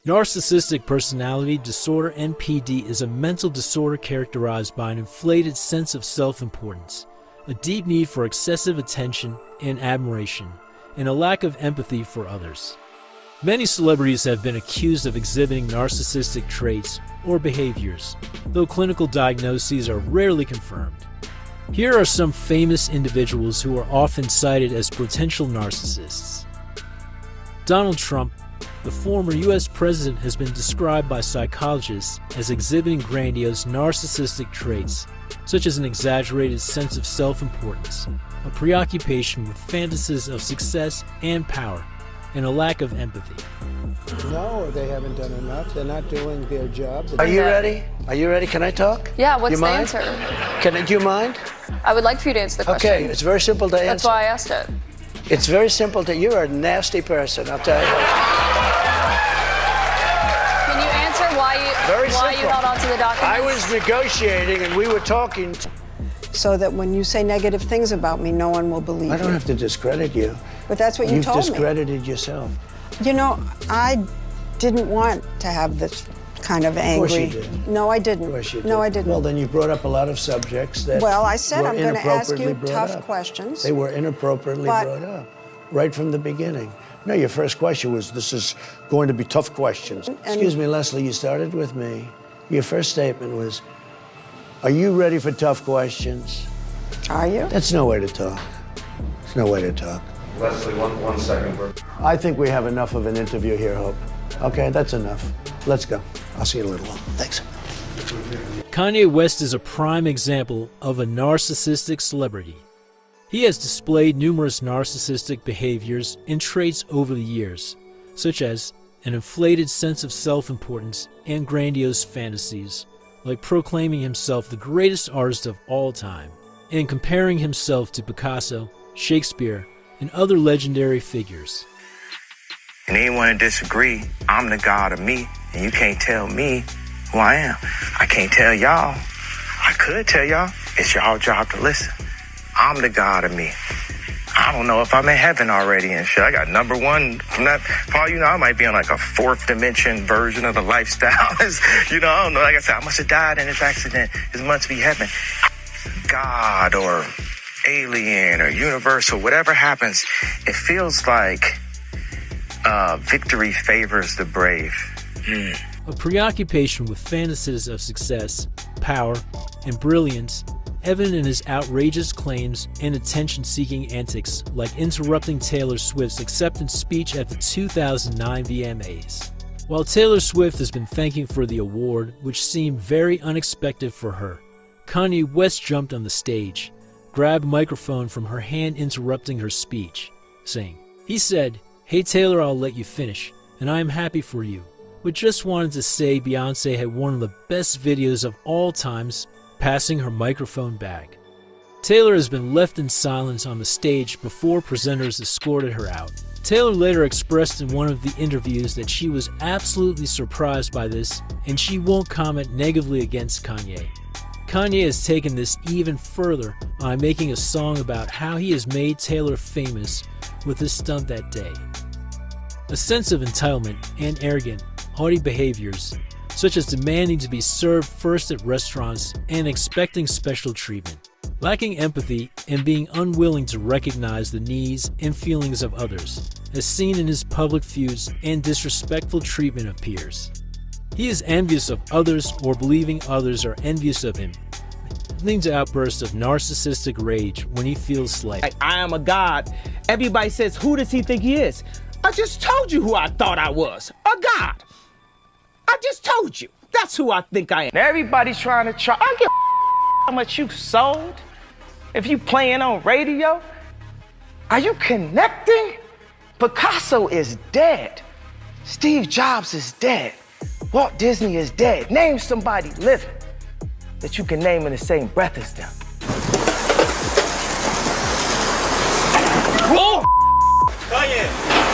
Narcissistic Personality Disorder (NPD) is a mental disorder characterized by an inflated sense of self-importance, a deep need for excessive attention and admiration, and a lack of empathy for others. Many celebrities have been accused of exhibiting narcissistic traits or behaviors, though clinical diagnoses are rarely confirmed. Here are some famous individuals who are often cited as potential narcissists. Donald Trump, the former U.S. president, has been described by psychologists as exhibiting grandiose narcissistic traits, such as an exaggerated sense of self-importance, a preoccupation with fantasies of success and power, and a lack of empathy. No, they haven't done enough. They're not doing their job. Are you ready? Are you ready? Can I talk? Yeah, what's the mind? answer? Do you mind? I would like for you to answer the question. Okay, it's very simple to answer. That's why I asked it. It's very simple to, you're a nasty person, I'll tell you. Can you answer why you held on to the documents? I was negotiating and we were talking. So that when you say negative things about me, no one will believe you. I don't have to discredit you. But that's what you told me. You've discredited yourself. You know, I didn't want to have this kind of angry. Of course you did. No, I didn't. Of course you did. No, I didn't. Well, then you brought up a lot of subjects that Well, I said were I'm going to ask you inappropriately brought tough up. questions. They were inappropriately brought up, right from the beginning. No, your first question was, this is going to be tough questions. Excuse me, Leslie, you started with me. Your first statement was, are you ready for tough questions? Are you? That's no way to talk. It's no way to talk. Leslie, one second, bro. I think we have enough of an interview here, Hope. Okay, that's enough. Let's go. I'll see you in a little while. Thanks. Kanye West is a prime example of a narcissistic celebrity. He has displayed numerous narcissistic behaviors and traits over the years, such as an inflated sense of self-importance and grandiose fantasies, like proclaiming himself the greatest artist of all time, and comparing himself to Picasso, Shakespeare, and other legendary figures. And anyone to disagree, I'm the God of me, and you can't tell me who I am. I can't tell y'all. I could tell y'all. It's y'all job to listen. I'm the God of me. I don't know if I'm in heaven already and shit. I got number one from that. For all you know, I might be on like a fourth dimension version of the lifestyle. You know, I don't know. Like I said, I must have died in this accident. It must be heaven. God or alien or universal, whatever happens, it feels like victory favors the brave. A preoccupation with fantasies of success, power, and brilliance, evident in his outrageous claims and attention-seeking antics, like interrupting Taylor Swift's acceptance speech at the 2009 VMAs. While Taylor Swift has been thanking for the award, which seemed very unexpected for her, Kanye West jumped on the stage, grabbed a microphone from her hand, interrupting her speech, saying, he said, "Hey Taylor, I'll let you finish, and I am happy for you, but just wanted to say Beyonce had one of the best videos of all times, passing her microphone back." Taylor has been left in silence on the stage before presenters escorted her out. Taylor later expressed in one of the interviews that she was absolutely surprised by this, and she won't comment negatively against Kanye. Kanye has taken this even further by making a song about how he has made Taylor famous with his stunt that day. A sense of entitlement and arrogant, haughty behaviors, such as demanding to be served first at restaurants and expecting special treatment, lacking empathy and being unwilling to recognize the needs and feelings of others, as seen in his public feuds and disrespectful treatment of peers. He is envious of others or believing others are envious of him, leading to outbursts of narcissistic rage when he feels slighted. I am a god. Everybody says, who does he think he is? I just told you who I thought I was, a god. I just told you. That's who I think I am. Everybody's trying to I don't give how much you sold. If you playing on radio, are you connecting? Picasso is dead. Steve Jobs is dead. Walt Disney is dead. Name somebody living that you can name in the same breath as them. Whoa! Kanye!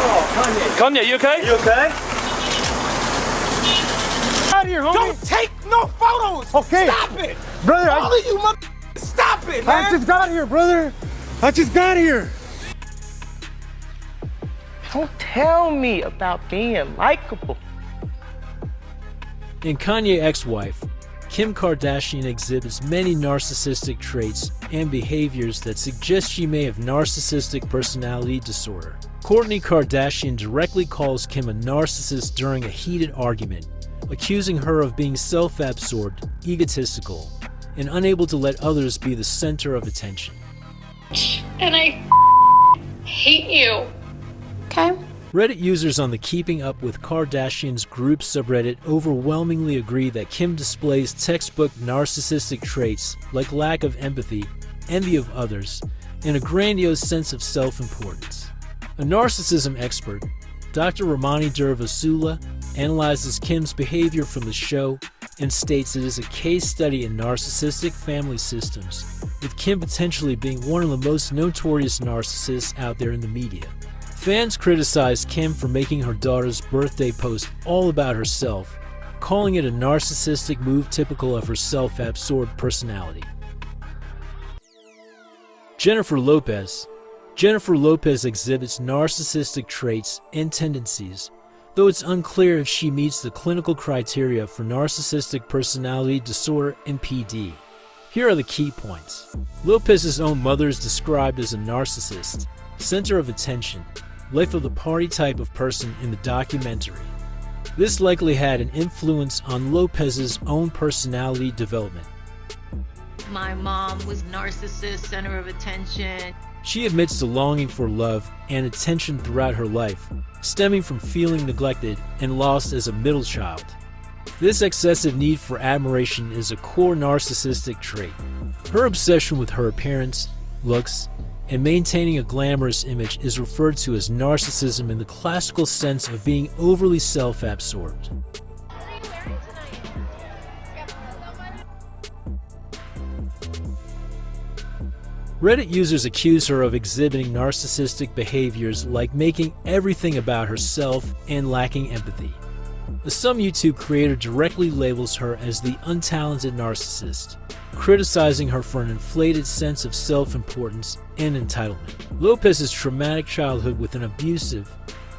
Oh, Kanye. Kanye, you okay? You okay? Out of here, homie. Don't take no photos. Okay. Stop it. Brother, all of you stop it, man. I just got here, brother. I just got here. Don't tell me about being likable. And Kanye's ex-wife, Kim Kardashian, exhibits many narcissistic traits and behaviors that suggest she may have narcissistic personality disorder. Kourtney Kardashian directly calls Kim a narcissist during a heated argument, accusing her of being self-absorbed, egotistical, and unable to let others be the center of attention. And I hate you. Okay? Reddit users on the Keeping Up with Kardashians group subreddit overwhelmingly agree that Kim displays textbook narcissistic traits like lack of empathy, envy of others, and a grandiose sense of self-importance. A narcissism expert, Dr. Ramani Durvasula, analyzes Kim's behavior from the show and states it is a case study in narcissistic family systems, with Kim potentially being one of the most notorious narcissists out there in the media. Fans criticized Kim for making her daughter's birthday post all about herself, calling it a narcissistic move typical of her self-absorbed personality. Jennifer Lopez. Jennifer Lopez exhibits narcissistic traits and tendencies, though it's unclear if she meets the clinical criteria for narcissistic personality disorder and PD. Here are the key points. Lopez's own mother is described as a narcissist, center of attention, life of the party type of person in the documentary. This likely had an influence on Lopez's own personality development. My mom was narcissist, center of attention. She admits to longing for love and attention throughout her life, stemming from feeling neglected and lost as a middle child. This excessive need for admiration is a core narcissistic trait. Her obsession with her appearance, looks, and maintaining a glamorous image is referred to as narcissism in the classical sense of being overly self-absorbed. Reddit users accuse her of exhibiting narcissistic behaviors like making everything about herself and lacking empathy. Some YouTube creator directly labels her as the untalented narcissist, criticizing her for an inflated sense of self-importance and entitlement. Lopez's traumatic childhood with an abusive,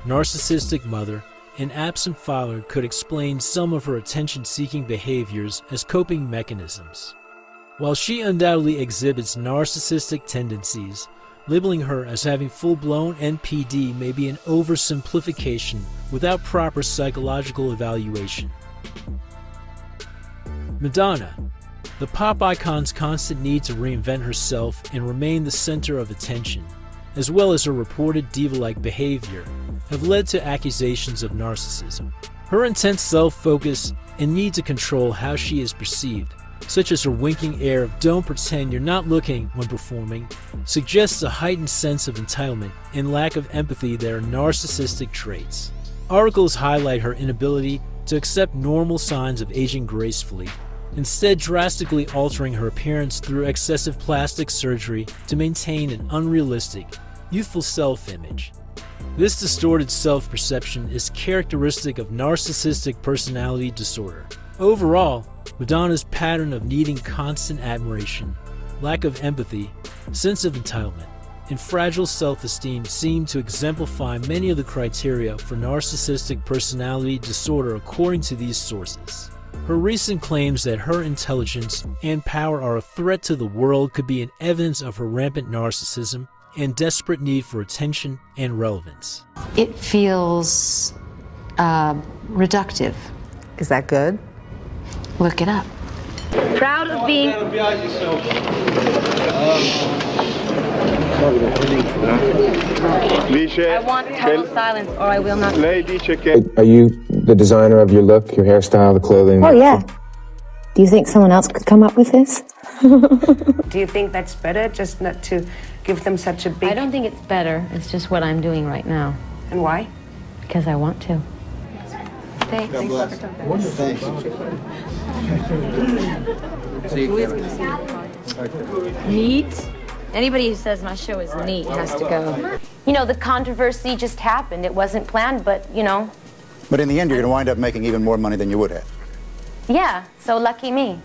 narcissistic mother and absent father could explain some of her attention-seeking behaviors as coping mechanisms. While she undoubtedly exhibits narcissistic tendencies, labeling her as having full-blown NPD may be an oversimplification without proper psychological evaluation. Madonna. The pop icon's constant need to reinvent herself and remain the center of attention, as well as her reported diva-like behavior, have led to accusations of narcissism. Her intense self-focus and need to control how she is perceived, such as her winking air of "don't pretend you're not looking" when performing, suggests a heightened sense of entitlement and lack of empathy that are narcissistic traits. Articles highlight her inability to accept normal signs of aging gracefully, instead drastically altering her appearance through excessive plastic surgery to maintain an unrealistic, youthful self-image. This distorted self-perception is characteristic of narcissistic personality disorder. Overall, Madonna's pattern of needing constant admiration, lack of empathy, sense of entitlement, and fragile self-esteem seem to exemplify many of the criteria for narcissistic personality disorder according to these sources. Her recent claims that her intelligence and power are a threat to the world could be an evidence of her rampant narcissism and desperate need for attention and relevance. It feels reductive. Is that good? Look it up. Proud of being... I want total silence or I will not... Are you the designer of your look, your hairstyle, the clothing? Oh, yeah. Do you think someone else could come up with this? Do you think that's better, just not to give them such a big... I don't think it's better. It's just what I'm doing right now. And why? Because I want to. Thanks. Neat? Anybody who says my show is neat has to go. You know, the controversy just happened. It wasn't planned, but, you know. But in the end, you're going to wind up making even more money than you would have. Yeah, so lucky me.